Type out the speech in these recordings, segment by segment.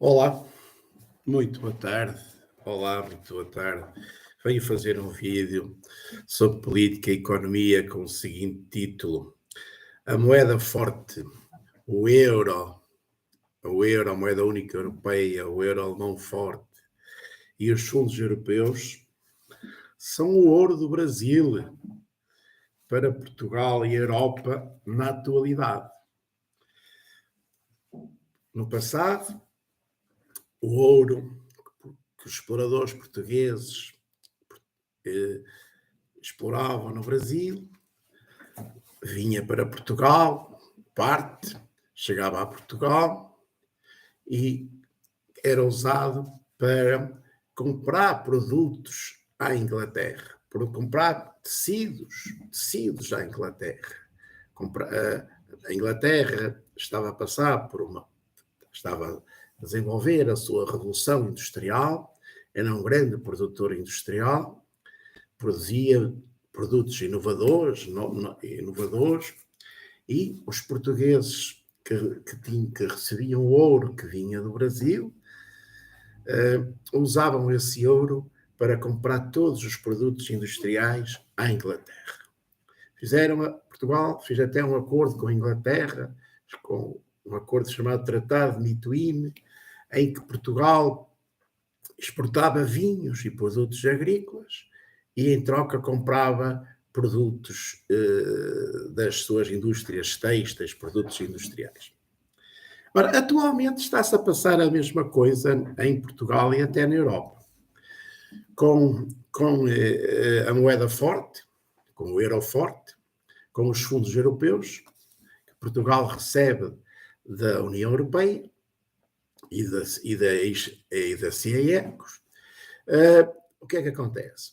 Olá, muito boa tarde. Olá, muito boa tarde. Venho fazer um vídeo sobre política e economia com o seguinte título: A moeda forte, o euro, a moeda única europeia, o euro alemão forte e os fundos europeus são o ouro do Brasil para Portugal e Europa na atualidade. No passado, o ouro que os exploradores portugueses exploravam no Brasil vinha para Portugal, parte, chegava a Portugal e era usado para comprar produtos à Inglaterra, para comprar tecidos à Inglaterra. A Inglaterra estava a desenvolver a sua revolução industrial, era um grande produtor industrial, produzia produtos inovadores, e os portugueses que recebiam ouro que vinha do Brasil usavam esse ouro para comprar todos os produtos industriais à Inglaterra. Portugal fez até um acordo com a Inglaterra, com um acordo chamado Tratado de Mituíne, em que Portugal exportava vinhos e produtos agrícolas e em troca comprava produtos das suas indústrias têxteis, produtos industriais. Ora, atualmente está-se a passar a mesma coisa em Portugal e até na Europa. Com a moeda forte, com o euro forte, com os fundos europeus, que Portugal recebe da União Europeia e da CIECOS, o que é que acontece?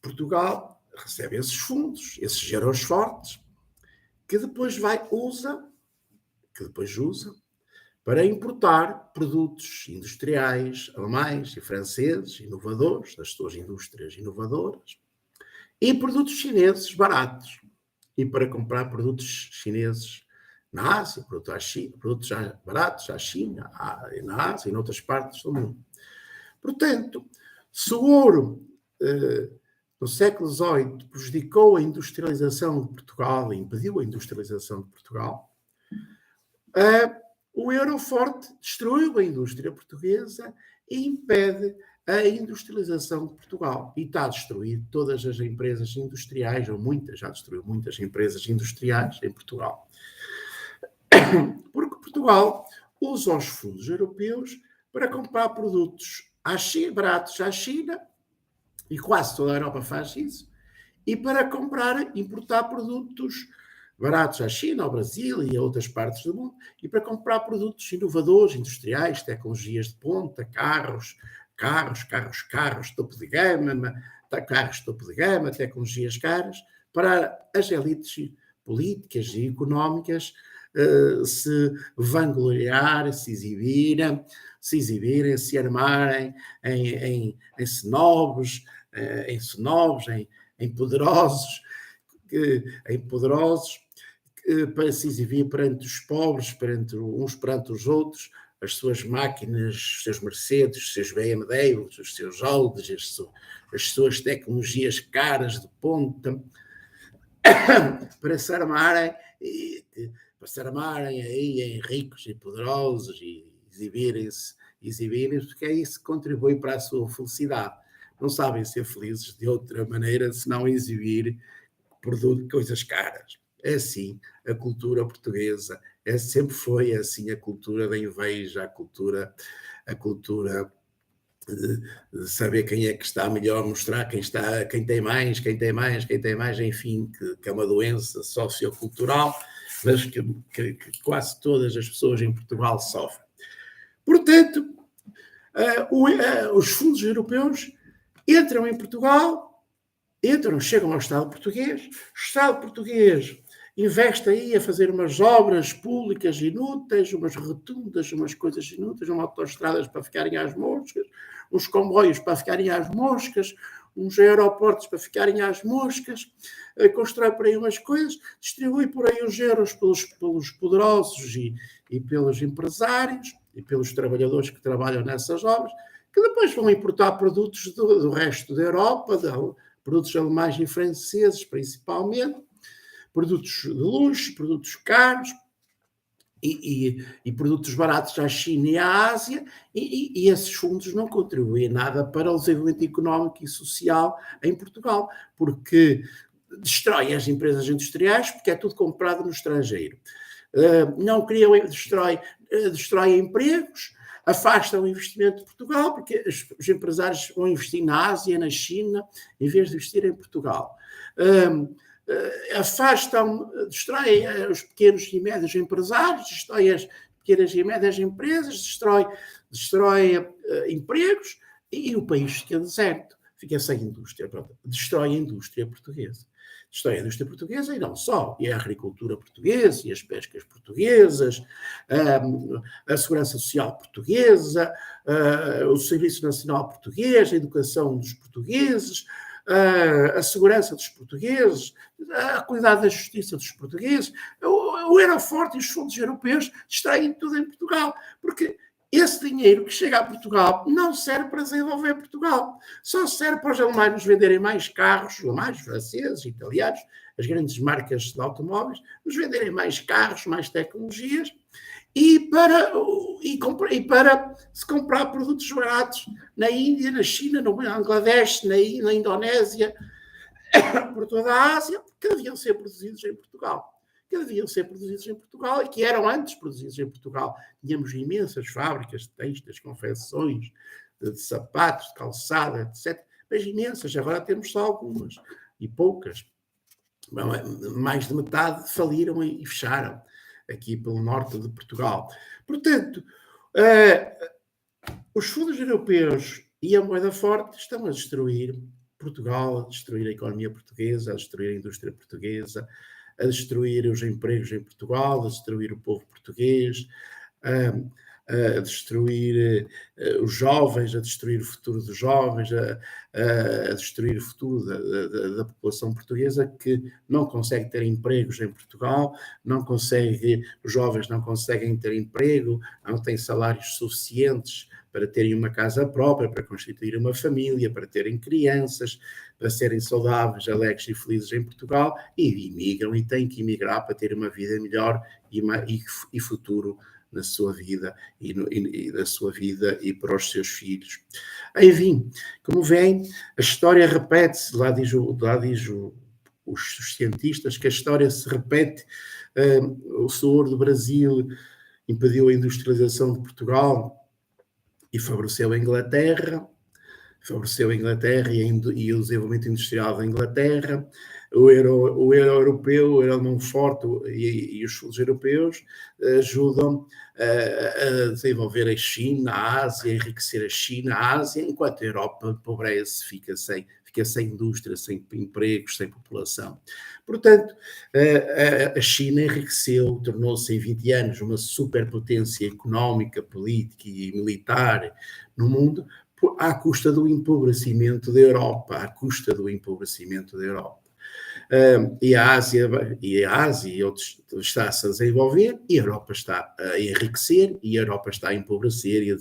Portugal recebe esses fundos, esses euros fortes, que depois usa para importar produtos industriais alemães e franceses inovadores, das suas indústrias inovadoras, e produtos chineses baratos, e para comprar produtos chineses na Ásia, produtos baratos à China, na Ásia e noutras partes do mundo. Portanto, se o ouro no século XVIII prejudicou a industrialização de Portugal e impediu a industrialização de Portugal, o euro forte destruiu a indústria portuguesa e impede a industrialização de Portugal. E está a destruir todas as empresas industriais, ou muitas, já destruiu muitas empresas industriais em Portugal. Porque Portugal usa os fundos europeus para comprar produtos baratos à China, e quase toda a Europa faz isso, e para importar produtos baratos à China, ao Brasil e a outras partes do mundo, e para comprar produtos inovadores, industriais, tecnologias de ponta, carros, topo de gama, tecnologias caras, para as elites políticas e económicas se vangloriarem, se exibirem, se armarem em snobs, em poderosos, para se exibir perante os pobres, uns perante os outros, as suas máquinas, os seus Mercedes, os seus BMWs, os seus Audis, as suas tecnologias caras de ponta, para se armarem aí em ricos e poderosos e exibirem-se, porque é isso que contribui para a sua felicidade. Não sabem ser felizes de outra maneira se não exibir coisas caras. É assim a cultura portuguesa, sempre foi assim a cultura da inveja, a cultura de saber quem é que está melhor, mostrar quem tem mais, enfim, que é uma doença sociocultural, mas que quase todas as pessoas em Portugal sofrem. Portanto, os fundos europeus entram em Portugal, chegam ao Estado português, o Estado português investe aí a fazer umas obras públicas inúteis, umas rotundas, umas coisas inúteis, umas autoestradas para ficarem às moscas, uns comboios para ficarem às moscas, uns aeroportos para ficarem às moscas, constrói por aí umas coisas, distribui por aí os euros pelos poderosos e pelos empresários, e pelos trabalhadores que trabalham nessas obras, que depois vão importar produtos do resto da Europa, produtos alemães e franceses principalmente, produtos de luxo, produtos caros, e produtos baratos à China e à Ásia, e esses fundos não contribuem nada para o desenvolvimento económico e social em Portugal, porque destrói as empresas industriais, porque é tudo comprado no estrangeiro. Não criam, destrói empregos, afastam o investimento de Portugal, porque os empresários vão investir na Ásia, na China, em vez de investir em Portugal. Destroem os pequenos e médios empresários, destrói as pequenas e médias empresas, destrói empregos, e o país fica deserto, fica sem indústria. Pronto, destrói a indústria portuguesa. Destrói a indústria portuguesa e não só, e a agricultura portuguesa, e as pescas portuguesas, a segurança social portuguesa, o Serviço Nacional Português, a educação dos portugueses, a segurança dos portugueses, a qualidade da justiça dos portugueses, o Aeroforte e os fundos europeus distraem tudo em Portugal, porque esse dinheiro que chega a Portugal não serve para desenvolver Portugal, só serve para os alemães nos venderem mais carros, alemães, franceses, italianos, as grandes marcas de automóveis, nos venderem mais carros, mais tecnologias, e para se comprar produtos baratos na Índia, na China, no Bangladesh, na Indonésia, por toda a Ásia, que deviam ser produzidos em Portugal. E que eram antes produzidos em Portugal. Tínhamos imensas fábricas de têxteis, confecções, de sapatos, de calçada, etc. Mas imensas, agora temos só algumas, e poucas. Mais de metade faliram e fecharam aqui pelo norte de Portugal. Portanto, os fundos europeus e a moeda forte estão a destruir Portugal, a destruir a economia portuguesa, a destruir a indústria portuguesa, a destruir os empregos em Portugal, a destruir o povo português, a destruir os jovens, a destruir o futuro dos jovens, a destruir o futuro da população portuguesa, que não consegue ter empregos em Portugal, os jovens não conseguem ter emprego, não têm salários suficientes para terem uma casa própria, para constituir uma família, para terem crianças, para serem saudáveis, alegres e felizes em Portugal, e imigram e têm que imigrar para ter uma vida melhor e futuro na sua vida e da sua vida e para os seus filhos. Enfim, como veem, a história repete-se, lá diz os cientistas, que a história se repete. O Senhor do Brasil impediu a industrialização de Portugal e favoreceu a Inglaterra e o desenvolvimento industrial da Inglaterra. O euro europeu, o euro não forte e os fundos europeus ajudam a desenvolver a China, a Ásia, a enriquecer a China, a Ásia, enquanto a Europa empobrece, fica sem indústria, sem empregos, sem população. Portanto, a China enriqueceu, tornou-se em 20 anos uma superpotência económica, política e militar no mundo, à custa do empobrecimento da Europa, E a Ásia e outros está-se a desenvolver, e a Europa está a enriquecer, e a Europa está a empobrecer e a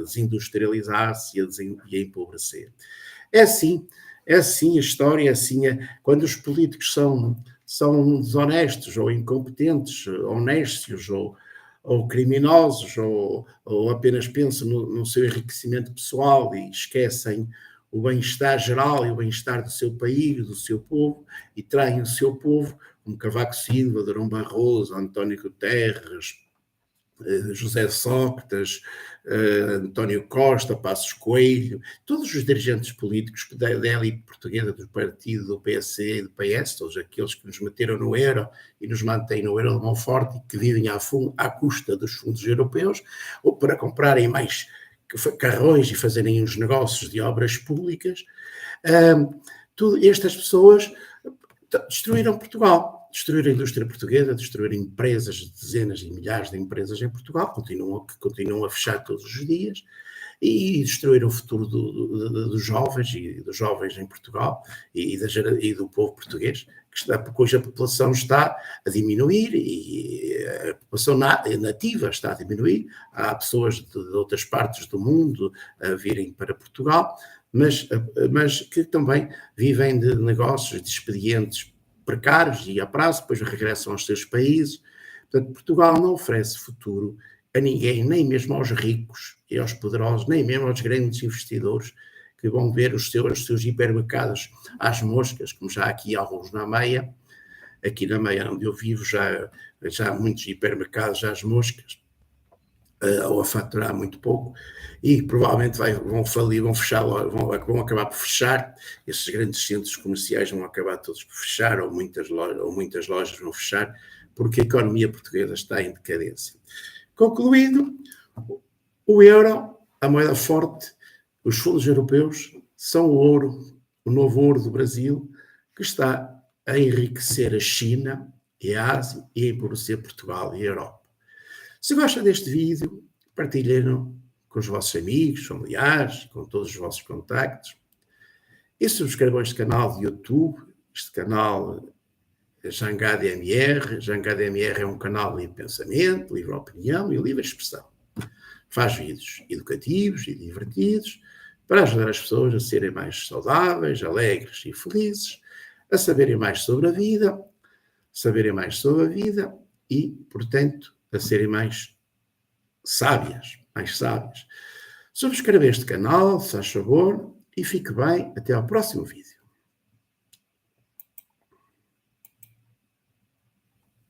desindustrializar-se e a empobrecer. É assim a história, quando os políticos são desonestos ou incompetentes, honestos ou criminosos, ou apenas pensam no seu enriquecimento pessoal e esquecem o bem-estar geral e o bem-estar do seu país, do seu povo, e traem o seu povo, como Cavaco Silva, Durão Barroso, António Guterres, José Sócrates, António Costa, Passos Coelho, todos os dirigentes políticos da élite portuguesa, do partido, do PSD e do PS, todos aqueles que nos meteram no euro e nos mantêm no euro de mão forte e que vivem à custa dos fundos europeus, ou para comprarem mais carrões e fazerem uns negócios de obras públicas. Estas pessoas destruíram Portugal, destruíram a indústria portuguesa, destruíram empresas, dezenas e milhares de empresas em Portugal, que continuam a fechar todos os dias, e destruíram o futuro dos jovens e dos jovens em Portugal e do povo português, cuja população está a diminuir e a população nativa está a diminuir, há pessoas de outras partes do mundo a virem para Portugal, mas que também vivem de negócios, de expedientes precários e a prazo, depois regressam aos seus países. Portanto, Portugal não oferece futuro a ninguém, nem mesmo aos ricos e aos poderosos, nem mesmo aos grandes investidores que vão ver os seus hipermercados às moscas, como já há aqui alguns na Meia. Aqui na Meia, onde eu vivo, já há muitos hipermercados às moscas, ou a faturar muito pouco, e provavelmente vão falir, vão fechar, vão acabar por fechar. Esses grandes centros comerciais vão acabar todos por fechar, ou muitas lojas vão fechar, porque a economia portuguesa está em decadência. Concluindo, o euro, a moeda forte, os fundos europeus são o ouro, o novo ouro do Brasil, que está a enriquecer a China e a Ásia e a empobrecer Portugal e a Europa. Se gosta deste vídeo, partilhem-no com os vossos amigos, familiares, com todos os vossos contactos. E subscrevam este canal de YouTube, este canal Jangada MR. Jangada MR é um canal de livre pensamento, livre opinião e livre expressão. Faz vídeos educativos e divertidos para ajudar as pessoas a serem mais saudáveis, alegres e felizes, a saberem mais sobre a vida e, portanto, a serem mais sábias. Subscreva este canal, se faz favor, e fique bem. Até ao próximo vídeo.